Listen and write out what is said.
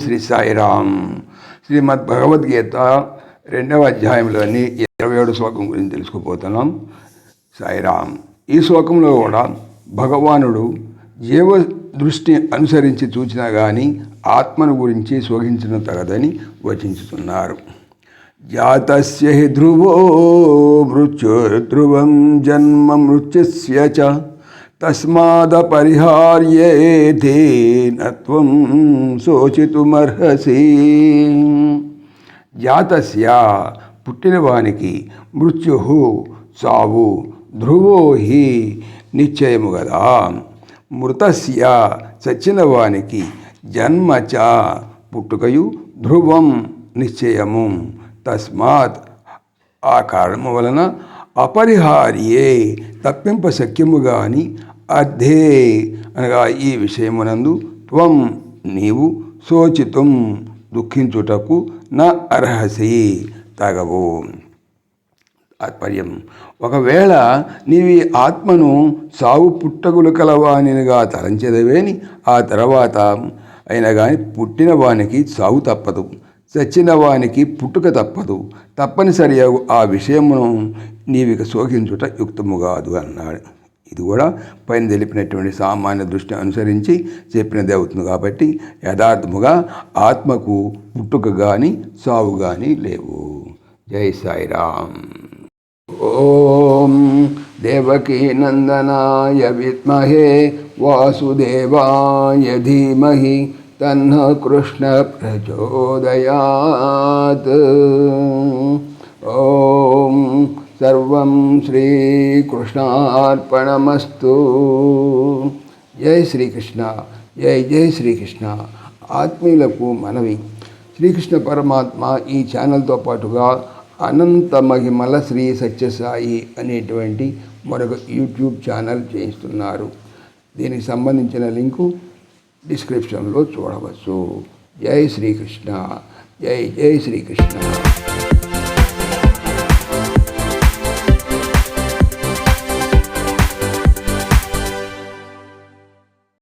శ్రీ సాయిరామ్. శ్రీమద్ భగవద్గీత 2వ అధ్యాయంలోని 27 శ్లోకం గురించి తెలుసుకుపోతున్నాం. సాయిరామ్. ఈ శ్లోకంలో కూడా భగవానుడు జీవ దృష్టి అనుసరించి చూచినా కానీ ఆత్మను గురించి శోకించడం తగదని వచించుతున్నారు. జాతస్య హి ధ్రువో మృత్యుర్ధ్రువం జన్మ మృత్యుస్య చ తస్మాదపరిహార్యేతే నత్వం శోచితుమర్హసి. జాతస్య పుట్టినవానికి మృత్యు చావు ధ్రువో హి నిశ్చయము గదా. మృతస్య చచ్చినవానికి జన్మ చ పుట్టుకయు ధ్రువం నిశ్చయము. తస్మాత్ ఆ కారణము వలన అపరిహార్యే తప్పింప శక్యము గాని అర్థే అనగా ఈ విషయమునందు త్వం నీవు శోచితం దుఃఖించుటకు నా అర్హసి తగవు. తాత్పర్యం, ఒకవేళ నీవి ఆత్మను సావు పుట్టగులు కలవానిగా తలంచెదవేని ఆ తర్వాత అయినా కానీ పుట్టిన వానికి సావు తప్పదు, చచ్చిన వానికి పుట్టుక తప్పదు. తప్పనిసరి ఆ విషయమును నీవిక శోకించుట యుక్తము కాదు అన్నాడు. ఇది కూడా పైన తెలిపినటువంటి సామాన్య దృష్టిని అనుసరించి చెప్పినది అవుతుంది. కాబట్టి యథార్థముగా ఆత్మకు పుట్టుక కానీ సావు కానీ లేవు. జై సాయిరామ్. ఓం దేవకీ నందనాయ విద్మహే వాసుదేవాయ ధీమహి తన్న కృష్ణ ప్రచోదయాత్. ఓం సర్వం శ్రీకృష్ణార్పణమస్తు. జై శ్రీకృష్ణ. జై జై శ్రీకృష్ణ. ఆత్మీయులకు మనవి, శ్రీకృష్ణ పరమాత్మ ఈ ఛానల్తో పాటుగా అనంత మహిమల శ్రీ సత్యసాయి అనేటువంటి మరొక యూట్యూబ్ ఛానల్ చేయిస్తున్నారు. దీనికి సంబంధించిన లింకు డిస్క్రిప్షన్లో చూడవచ్చు. జై శ్రీకృష్ణ. జై జై శ్రీకృష్ణ.